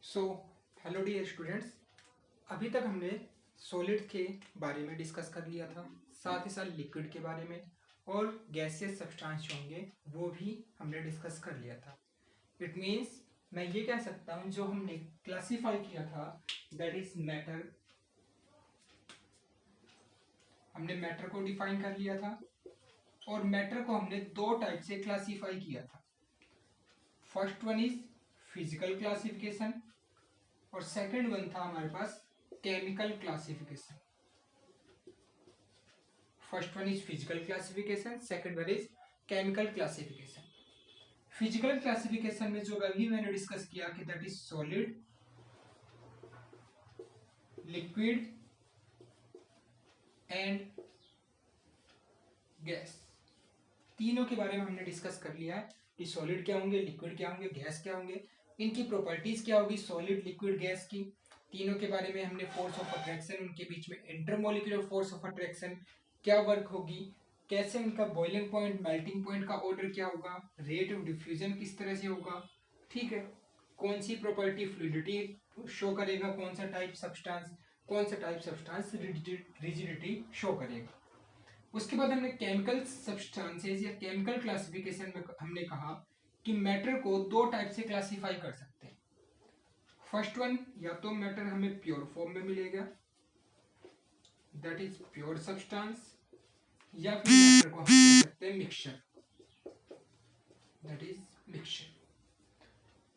So hello dear students. अभी तक हमने सॉलिड के बारे में डिस्कस कर लिया था, साथ ही साथ लिक्विड के बारे में और गैसियस सब्सटेंस जो होंगे वो भी हमने डिस्कस कर लिया था। इट मीन्स मैं ये कह सकता हूँ जो हमने क्लासीफाई किया था दैट इज मैटर। हमने मैटर को डिफाइन कर लिया था और मैटर को हमने दो टाइप से क्लासीफाई किया था। First one is physical classification और सेकंड वन था हमारे पास chemical classification. First one is physical classification, second one is chemical classification. Physical classification में जो अभी मैंने डिस्कस किया कि that is solid, liquid and gas, तीनों के बारे में हमने डिस्कस कर लिया है कि सॉलिड क्या होंगे, लिक्विड क्या होंगे, गैस क्या होंगे, इनकी प्रॉपर्टीज क्या होगी सॉलिड, लिक्विड, गैस की। तीनों के बारे में हमने फोर्स ऑफ अट्रैक्शन, उनके बीच में इंटरमोलिकुलर फोर्स ऑफ अट्रैक्शन क्या वर्क होगी, कैसे उनका बॉइलिंग पॉइंट, मेल्टिंग पॉइंट का ऑर्डर क्या होगा, रेट ऑफ डिफ्यूजन किस तरह से होगा, ठीक है, कौन सी प्रॉपर्टी फ्लूइडिटी शो करेगा, कौन सा टाइप सब्सटेंस रिजिडिटी शो करेगा। उसके बाद हमने केमिकल सब्सटेंसेस या केमिकल क्लासिफिकेशन में हमने कहा कि मैटर को दो टाइप से क्लासिफाई कर सकते हैं। फर्स्ट वन, या तो मैटर हमें प्योर फॉर्म में मिलेगा दैट इज प्योर सब्सटेंस, या फिर मैटर को हम कह सकते हैं mixture that is mixture.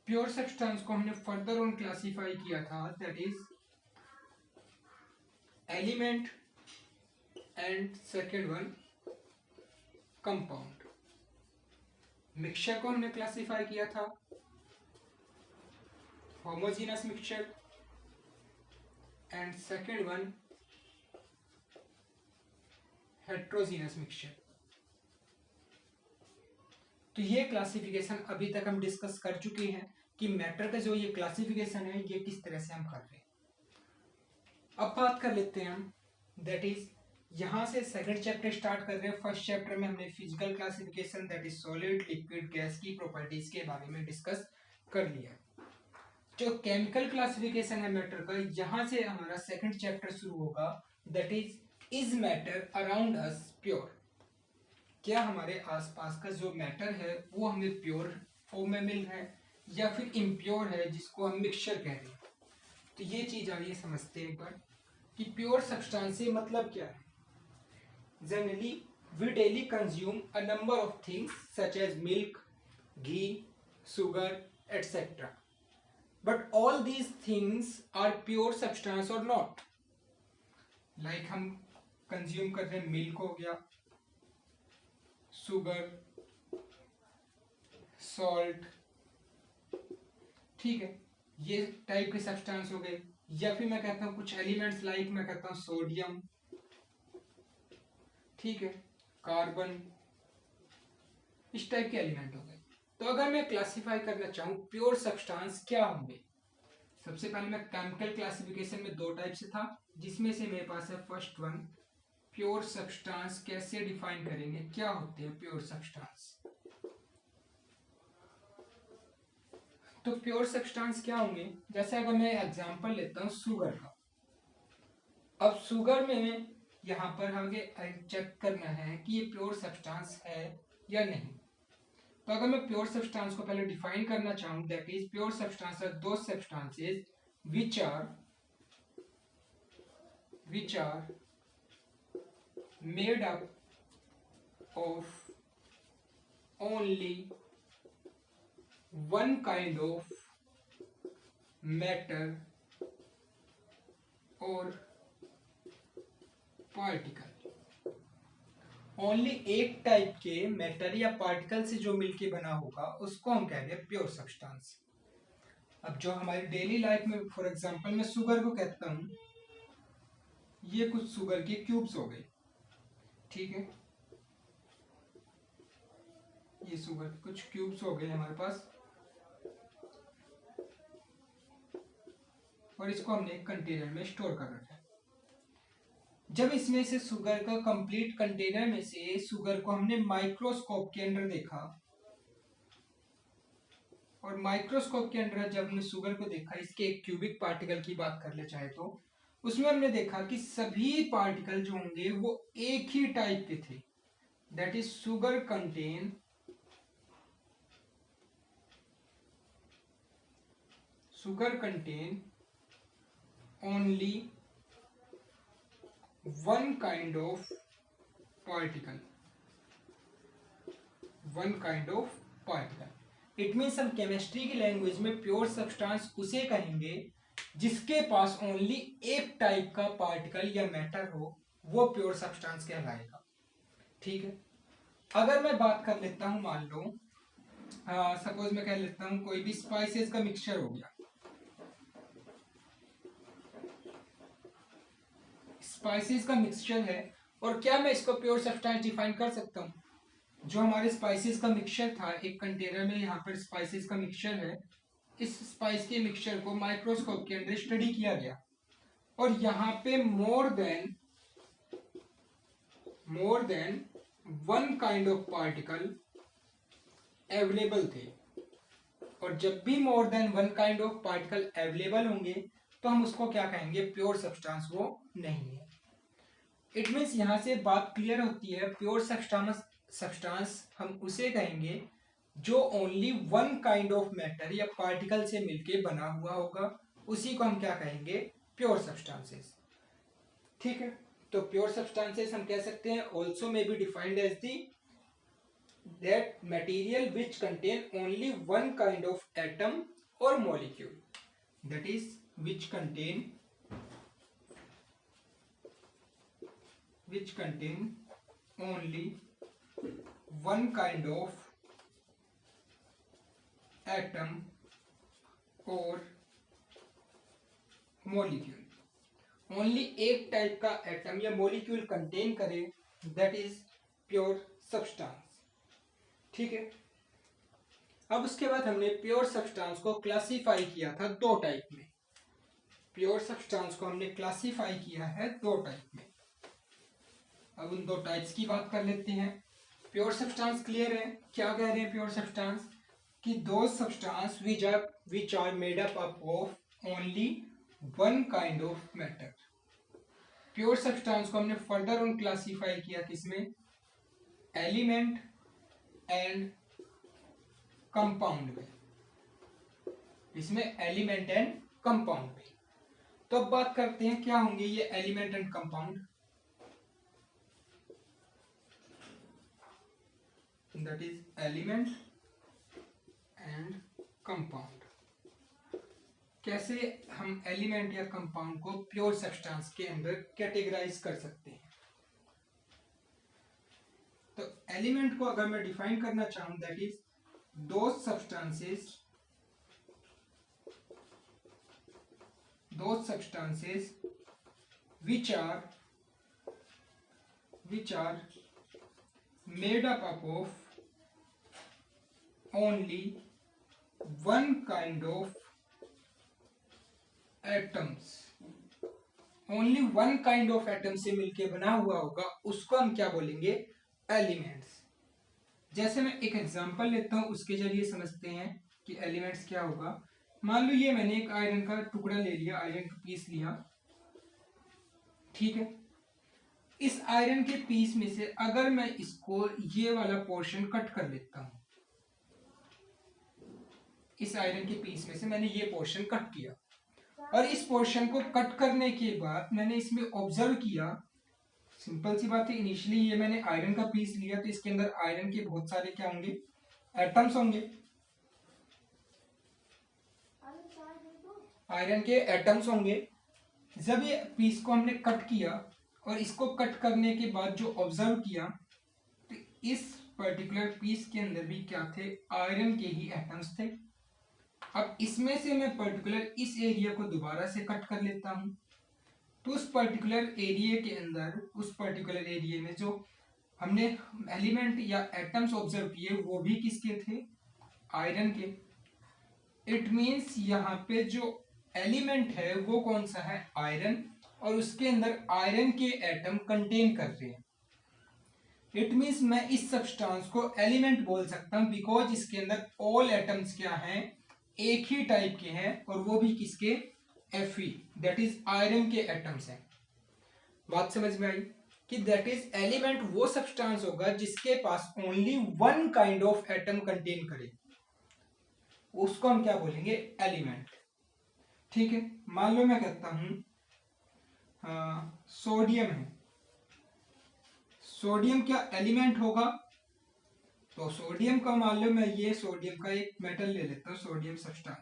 Pure substance को हमने फर्दर ऑन क्लासिफाई किया था that is element and second one compound. Mixture को हमने क्लासिफाई किया था homogeneous mixture and second one heterogeneous mixture. तो ये क्लासिफिकेशन अभी तक हम डिस्कस कर चुके हैं कि मैटर का जो ये क्लासिफिकेशन है ये किस तरह से हम कर रहे हैं। अब बात कर लेते हैं हम दैट इज, यहां से सेकंड चैप्टर स्टार्ट कर रहे हैं। फर्स्ट चैप्टर में हमने physical classification that is solid, liquid, gas की प्रॉपर्टीज के बारे में डिस्कस कर लिया। जो केमिकल क्लासिफिकेशन है मैटर का, यहां से हमारा सेकंड चैप्टर शुरू होगा that is matter around us pure. क्या हमारे आसपास का जो मैटर है वो हमें प्योर फॉर्म में मिल रहा है या फिर इम्प्योर है जिसको हम मिक्सचर कह रहे हैं। तो ये चीज आइए समझते हैं एक बार कि प्योर सब्सटेंस से मतलब क्या है। Generally we daily consume a number of things such as milk, ghee, sugar, etc. But all these things are pure substance or not? Like हम कंज्यूम कर रहे हैं, मिल्क हो गया, सुगर, सॉल्ट, ठीक है, ये टाइप के सब्सटेंस हो गए। या फिर मैं कहता हूँ कुछ एलिमेंट्स लाइक मैं कहता हूँ सोडियम, ठीक है, कार्बन, इस टाइप के एलिमेंट हो गए। तो अगर मैं क्लासिफाई करना चाहूँ प्योर सब्सटेंस क्या होंगे, सबसे पहले मैं केमिकल क्लासिफिकेशन में दो टाइप से था जिसमें से मेरे पास है फर्स्ट वन प्योर सब्सटेंस। कैसे डिफाइन करेंगे, क्या होते हैं प्योर सब्सटेंस। तो प्योर सब्सटेंस क्या होंगे, जैसे अगर मैं एग्जांपल लेता हूँ शुगर का। अब शुगर में यहाँ पर हमें चेक करना है कि ये प्योर सब्सटेंस है या नहीं। तो अगर मैं प्योर सब्सटेंस को पहले डिफाइन करना चाहूँ that is pure substance are those substances which are made up of only one kind of matter or particle। Only एक टाइप के मैटर या पार्टिकल से जो मिलके बना होगा उसको हम कह रहे हैं प्योर सब्सटेंस। अब जो हमारी डेली लाइफ में फॉर एग्जांपल मैं शुगर को कहता हूँ, ये कुछ शुगर के क्यूब्स हो गए, ठीक है, ये शुगर के कुछ क्यूब्स हो गए हमारे पास और इसको हमने एक कंटेनर में स्टोर कर रखा है। जब इसमें से शुगर का कंप्लीट कंटेनर में से शुगर को हमने माइक्रोस्कोप के अंदर देखा और माइक्रोस्कोप के अंदर जब हमने शुगर को देखा, इसके एक क्यूबिक पार्टिकल की बात कर ले चाहे तो, उसमें हमने देखा कि सभी पार्टिकल जो होंगे वो एक ही टाइप के थे, that is sugar contain only one kind of particle. It means हम केमिस्ट्री की लैंग्वेज में प्योर सब्सटेंस उसे कहेंगे जिसके पास ओनली एक टाइप का पार्टिकल या मैटर हो, वो प्योर सब्सटेंस कहलाएगा। ठीक है, अगर मैं बात कर लेता हूं, मान लो सपोज मैं कह लेता हूं कोई भी स्पाइसेस का मिक्सचर हो गया, स्पाइसेस का मिक्सचर है, और क्या मैं इसको प्योर सब्सटेंस डिफाइन कर सकता हूं? जो हमारे स्पाइसेस का मिक्सचर था, एक कंटेनर में यहाँ पर स्पाइसेस का मिक्सचर है, इस स्पाइस के मिक्सचर को माइक्रोस्कोप के अंदर स्टडी किया गया और यहाँ पे more than one kind of particle available थे। और जब भी more than one kind of particle available होंगे तो हम उसको क्या कहेंगे? प्योर सब्सटेंस वो नहीं है। इट मीन्स यहाँ से बात क्लियर होती है, प्योर सब्सटेंस हम उसे कहेंगे जो only one kind of matter या पार्टिकल से मिलके बना हुआ होगा, उसी को हम क्या कहेंगे? Pure substances. ठीक है, तो प्योर सब्सटेंसेस हम कह सकते हैं also may be defined as the that material which contain only one kind of atom or molecule, that is which contain only one kind of atom or molecule, only एक type का atom या molecule contain करे, that is pure substance. ठीक है, अब उसके बाद हमने प्योर सब्सटेंस को क्लासिफाई किया था दो टाइप में। प्योर सब्सटेंस को हमने क्लासिफाई किया है दो टाइप में। अब उन दो टाइप्स की बात कर लेते हैं। प्योर सब्सटेंस क्लियर है? क्या कह रहे हैं प्योर सब्सटेंस? कि those substance which are made up of only one kind of matter. Pure substance को हमने फर्दर ऑन क्लासिफाई किया किसमें? एलिमेंट एंड कंपाउंड में। इसमें एलिमेंट एंड कंपाउंड में। तो अब बात करते हैं क्या होंगे ये element and compound. That is element and compound. कैसे हम एलिमेंट या कंपाउंड को प्योर सब्सटेंस के अंदर कैटेगराइज कर सकते हैं? तो एलिमेंट को अगर मैं डिफाइन करना चाहूं, that is those substances which are made up of only one kind of atoms, only one kind of atom से मिलके बना हुआ होगा, उसको हम क्या बोलेंगे? एलिमेंट्स। जैसे मैं एक एग्जांपल लेता हूं, उसके जरिए समझते हैं कि एलिमेंट्स क्या होगा। मान लो ये मैंने एक आयरन का टुकड़ा ले लिया, आयरन का पीस लिया। ठीक है, इस आयरन के पीस में से अगर मैं इसको ये वाला पोर्शन कट कर लेता हूं, इस आयरन के पीस में से मैंने ये पोर्शन कट किया और इस पोर्शन को कट करने के बाद मैंने इसमें ऑब्जर्व किया, सिंपल सी बात है, इनिशियली ये मैंने आयरन का पीस लिया तो इसके अंदर आयरन के बहुत सारे क्या होंगे? एटम्स होंगे। आयरन के एटम्स होंगे। जब ये पीस को हमने कट किया और इसको कट करने के बाद जो ऑब्जर्व किया, तो इस पर्टिकुलर पीस के अंदर भी क्या थे? आयरन के ही एटम्स थे। अब इसमें से मैं पर्टिकुलर इस एरिया को दोबारा से कट कर लेता हूं, तो उस पर्टिकुलर एरिया के अंदर, उस पर्टिकुलर एरिया में जो हमने एलिमेंट या एटम्स ऑब्जर्व किए वो भी किसके थे? आयरन के। इट मींस यहाँ पे जो एलिमेंट है वो कौन सा है? आयरन, और उसके अंदर आयरन के एटम कंटेन कर रहे हैं। इट मीन्स मैं इस सब्सटेंस को एलिमेंट बोल सकता हूं बिकॉज इसके अंदर ऑल एटम्स क्या हैं, एक ही टाइप के हैं, और वो भी किसके, Fe, दैट इज आयरन के एटम्स हैं। बात समझ में आई कि दैट इज एलिमेंट वो सब्सटेंस होगा जिसके पास only one kind of atom contain करे, उसको हम क्या बोलेंगे, एलिमेंट। ठीक है, मान लो मैं कहता हूं सोडियम है, सोडियम क्या एलिमेंट होगा, तो सोडियम का मान लो मैं ये सोडियम का एक मेटल ले लेता हूं, सोडियम सब्सटेंस,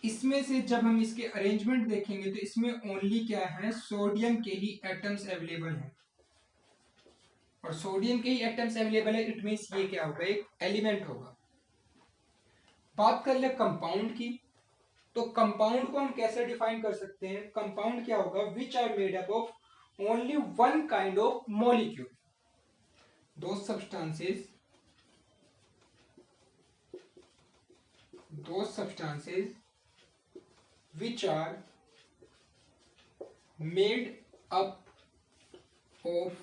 इसमें से जब हम इसके अरेंजमेंट देखेंगे तो इसमें ओनली क्या है, सोडियम के ही एटम्स अवेलेबल हैं, और सोडियम के ही एटम्स अवेलेबल है, इट मींस ये क्या होगा, एक एलिमेंट होगा। बात कर ले कंपाउंड की, तो कंपाउंड को हम कैसे डिफाइन कर सकते हैं, कंपाउंड क्या होगा, which are made up of only one kind of molecule, those substances which are made up of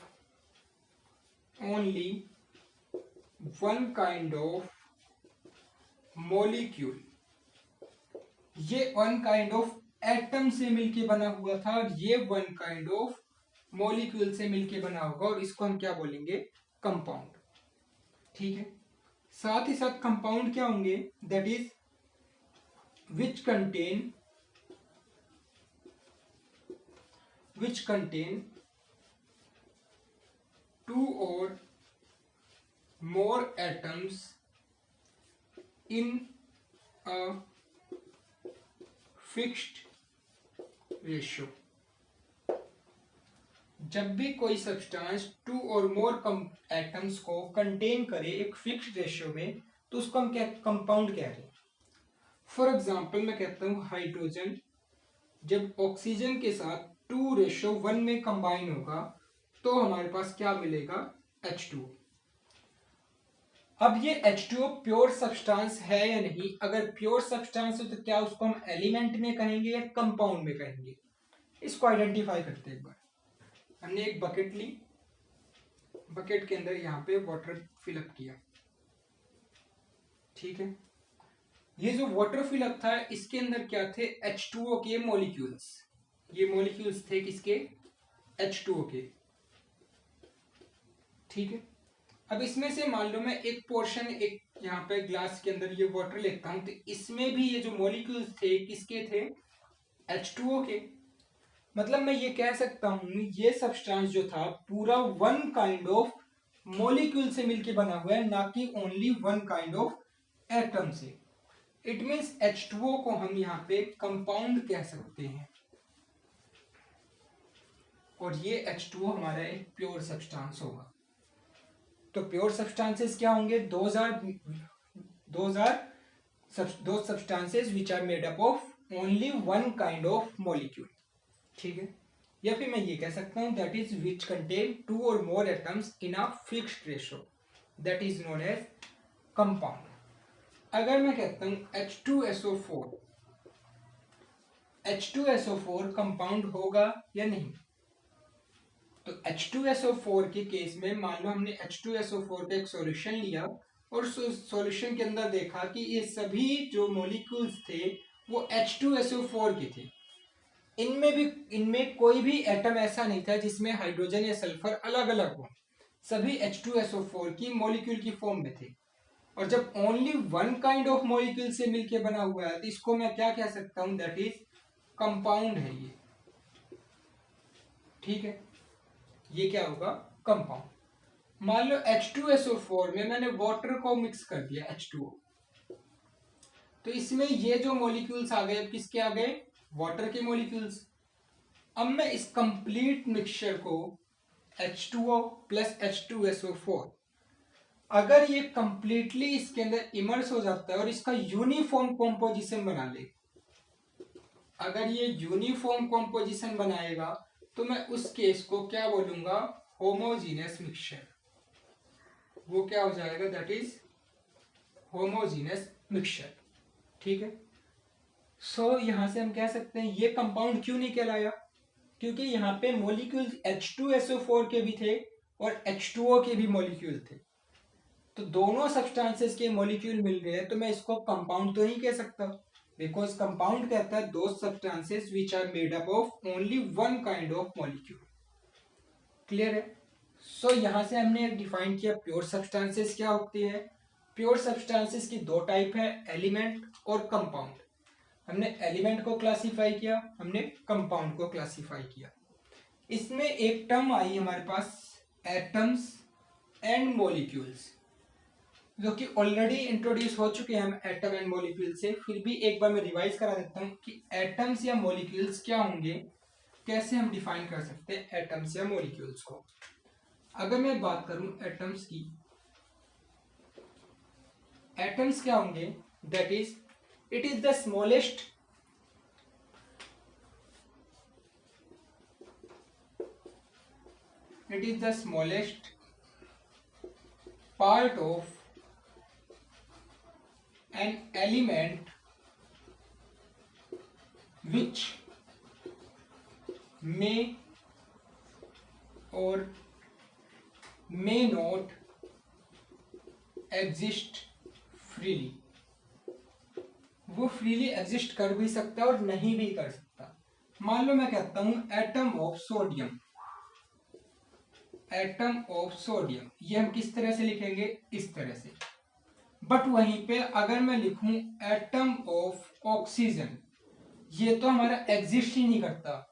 only one kind of molecule, ये वन काइंड ऑफ एटम से मिलके बना हुआ था और ये वन काइंड ऑफ मॉलिक्यूल से मिलके बना होगा, और इसको हम क्या बोलेंगे, कंपाउंड। ठीक है, साथ ही साथ कंपाउंड क्या होंगे, that is which contain two or more atoms in a fixed ratio। जब भी कोई substance to or more atoms को कंटेन करे एक फिक्स्ड रेशियो में, तो उसको हम क्या, कंपाउंड कह रहे हैं। फॉर एग्जाम्पल मैं कहता हूं हाइड्रोजन जब ऑक्सीजन के साथ 2:1 में कंबाइन होगा तो हमारे पास क्या मिलेगा, H2O। अब ये H2O प्योर सब्सटेंस है या नहीं, अगर प्योर सब्सटेंस है तो क्या उसको हम एलिमेंट में कहेंगे या कंपाउंड में कहेंगे, इसको आइडेंटिफाई करते हैं। एक बार हमने एक बकेट ली, बकेट के अंदर यहाँ पे वाटर फिलअप किया, ठीक है, ये जो वाटर फिलअप था इसके अंदर क्या थे, H2O के मॉलिक्यूल्स, ये मॉलिक्यूल्स थे किसके, H2O के। ठीक है, अब इसमें से मान लो मैं एक पोर्शन, एक यहाँ पे ग्लास के अंदर ये वाटर लेता हूं, तो इसमें भी ये जो मॉलिक्यूल्स थे किसके थे, H2O के। मतलब मैं ये कह सकता हूं ये सब्सटेंस जो था पूरा वन काइंड ऑफ मॉलिक्यूल से मिलके बना हुआ है, ना कि only one kind of atom से। इट मीन्स H2O को हम यहाँ पे कंपाउंड कह सकते हैं, और ये H2O हमारा एक प्योर सब्सटेंस होगा। तो प्योर सब्सटेंसेस क्या होंगे, those substances which are made up of only one kind of molecule। ठीक है, या फिर मैं ये कह सकता हूं that is which contain two or more atoms in a fixed ratio, that is known as compound। अगर मैं कहता हूं H2SO4 कंपाउंड होगा या नहीं, तो H2SO4 के केस में मान लो हमने H2SO4 का एक सॉल्यूशन लिया और सॉल्यूशन के अंदर देखा कि ये सभी जो मॉलिक्यूल्स थे वो H2SO4 के थे, इनमें कोई भी एटम ऐसा नहीं था जिसमें हाइड्रोजन या सल्फर अलग अलग हो, सभी H2SO4 की मॉलिक्यूल की फॉर्म में थे। और जब only one kind of molecule से मिलके बना हुआ है तो इसको मैं क्या कह सकता हूं, दैट इज कंपाउंड है ये। ठीक है, ये क्या होगा, कंपाउंड। मान लो H2SO4 में मैंने वाटर को मिक्स कर दिया H2O, तो इसमें ये जो मॉलिक्यूल्स आ गए, अब किसके आ गए, वाटर के मॉलिक्यूल्स। अब मैं इस कंप्लीट मिक्सचर को H2O प्लस H2SO4, अगर ये कंप्लीटली इसके अंदर इमर्स हो जाता है और इसका यूनिफॉर्म कॉम्पोजिशन बना ले, अगर ये यूनिफॉर्म कॉम्पोजिशन बनाएगा तो मैं उस केस को क्या बोलूंगा, होमोजीनियस मिक्सचर। वो क्या हो जाएगा, दैट इज होमोजीनियस मिक्सचर। ठीक है, सो यहां से हम कह सकते हैं ये कंपाउंड क्यों नहीं कहलाया, क्योंकि यहाँ पे मॉलिक्यूल्स H2SO4 के भी थे और H2O के भी मॉलिक्यूल थे, तो दोनों सब्सटेंसेस के मॉलिक्यूल मिल गए तो मैं इसको कंपाउंड तो नहीं कह सकता, बिकॉज कंपाउंड कहता है those substances which are made up of only one kind of molecule. Clear है? सो यहां से हमने डिफाइन किया प्योर सब्सटेंसेस क्या होते हैं। प्योर सब्सटेंसेस की दो टाइप है, एलिमेंट और कंपाउंड। हमने एलिमेंट को क्लासिफाई किया, हमने कंपाउंड को क्लासिफाई किया। इसमें एक टर्म आई हमारे पास, एटम्स एंड मॉलिक्यूल्स, जो कि ऑलरेडी इंट्रोड्यूस हो चुके हैं हम एटम एंड मॉलिक्यूल से, फिर भी एक बार मैं रिवाइज करा देता हूं कि एटम्स या मॉलिक्यूल्स क्या होंगे, कैसे हम डिफाइन कर सकते हैं एटम्स या मॉलिक्यूल्स को। अगर मैं बात करूं एटम्स की, एटम्स क्या होंगे, that is it is the smallest part of an element which may or may not exist freely। वो फ्रीली एग्जिस्ट कर भी सकता है और नहीं भी कर सकता। मान लो मैं कहता हूं atom of sodium, atom of sodium, ये हम किस तरह से लिखेंगे, इस तरह से। बट वहीं पे अगर मैं लिखूं एटम ऑफ ऑक्सीजन, ये तो हमारा एग्जिस्ट ही नहीं करता।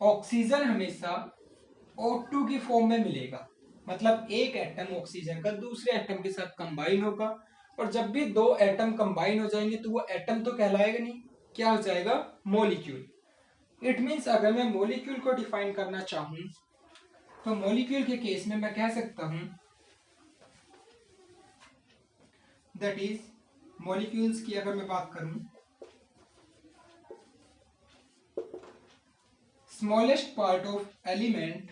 ऑक्सीजन हमेशा O2 की फॉर्म में मिलेगा, मतलब एक एटम ऑक्सीजन का दूसरे एटम के साथ कंबाइन होगा, और जब भी दो एटम कंबाइन हो जाएंगे तो वो एटम तो कहलाएगा नहीं, क्या हो जाएगा, मॉलिक्यूल। इट मींस अगर मैं मॉलिक्यूल को डिफाइन करना चाहूं तो मॉलिक्यूल के केस में मैं कह सकता हूं दैट इज, मॉलिक्यूल्स की अगर मैं बात करूं, smallest part of element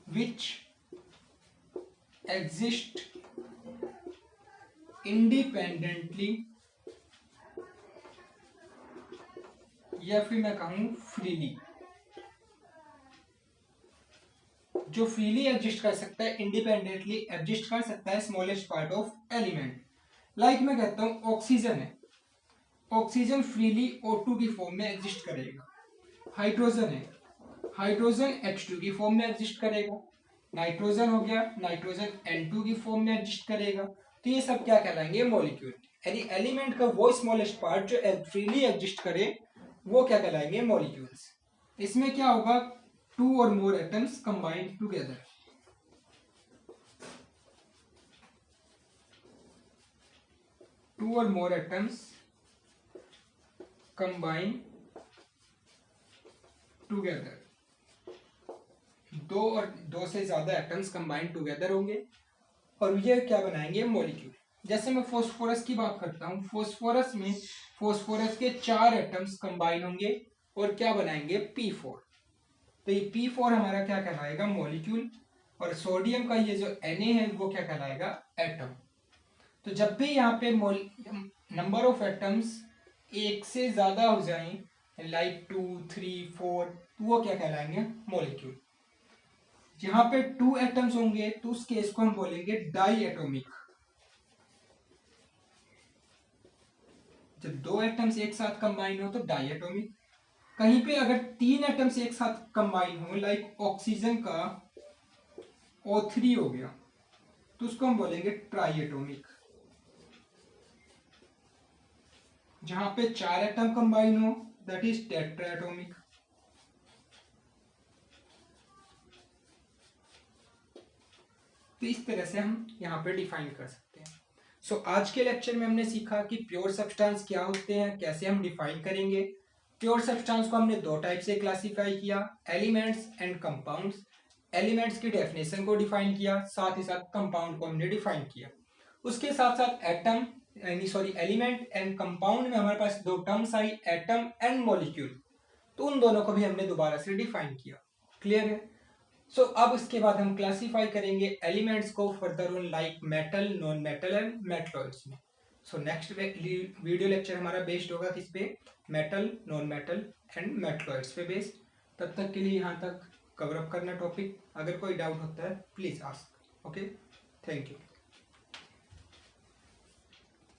which exist independently, या फिर मैं कहूं फ्रीली, जो फ्रीली एग्जिस्ट कर सकता है, इंडिपेंडेंटली एग्जिस्ट कर सकता है, smallest part of element. Like मैं कहता हूं ऑक्सीजन है, ऑक्सीजन फ्रीली O2 की फॉर्म में एग्जिस्ट करेगा। हाइड्रोजन है, हाइड्रोजन H2 की फॉर्म में एग्जिस्ट करेगा। नाइट्रोजन हो गया, नाइट्रोजन N2 की फॉर्म में एग्जिस्ट करेगा। तो ये सब क्या कहलाएंगे, मॉलिक्यूल। यानी एलिमेंट का वो स्मॉलेस्ट पार्ट जो फ्रीली एग्जिस्ट करे वो क्या कहलाएंगे, मॉलिक्यूल्स। इसमें क्या होगा, two or more atoms combined together, two or more atoms combine together, दो से ज्यादा एटम्स कंबाइन टुगेदर होंगे और ये क्या बनाएंगे, मॉलिक्यूल। जैसे मैं फास्फोरस की बात करता हूं, फास्फोरस में फास्फोरस के 4 एटम्स कंबाइन होंगे और क्या बनाएंगे, P4। तो ये P4 हमारा क्या कहलाएगा, मॉलिक्यूल। और सोडियम का ये जो Na है वो क्या कहलाएगा, एटम। तो जब भी यहाँ पे नंबर ऑफ एटम्स एक से ज्यादा हो जाएं, लाइक 2, 3, 4, तो वो क्या कहलाएंगे, मॉलिक्यूल। जहां पे 2 एटम्स होंगे तो उस केस को हम बोलेंगे डाई एटोमिक। जब 2 एटम्स एक साथ कंबाइन हो तो डाई एटोमिक। कहीं पे अगर 3 एटम्स एक साथ कंबाइन हो, लाइक ऑक्सीजन का O3 हो गया, तो उसको हम बोलेंगे ट्राई एटोमिक। जहां पे 4 एटम कंबाइन हो दैट इज टेट्रा एटोमिक। तो इस तरह से हम यहाँ पे डिफाइन कर सकते हैं। सो आज के लेक्चर में हमने सीखा कि प्योर सब्सटेंस क्या होते हैं, कैसे हम डिफाइन करेंगे। प्योर सब्सटेंस को हमने दो टाइप से क्लासिफाई किया, एलिमेंट्स एंड कंपाउंड्स। एलिमेंट्स की डेफिनेशन को डिफाइन किया, साथ ही साथ कंपाउंड को हमने डिफाइन किया। उसके साथ साथ एटम एलिमेंट एंड कंपाउंड में हमारे पास दो terms I, atom and molecule. तो उन दोनों को भी हमने दोबारा से डिफाइन किया। क्लियर है? सो अब इसके बाद हम क्लासिफाई करेंगे एलिमेंट्स को further on, like metal, non metal and metalloids में। सो नेक्स्ट वीडियो लेक्चर हमारा बेस्ड होगा किस पे, metal, non metal and metalloids पे बेस्ड। तब तक के लिए यहाँ तक कवर अप करना टॉपिक। अगर कोई डाउट होता है please ask. Okay, thank you.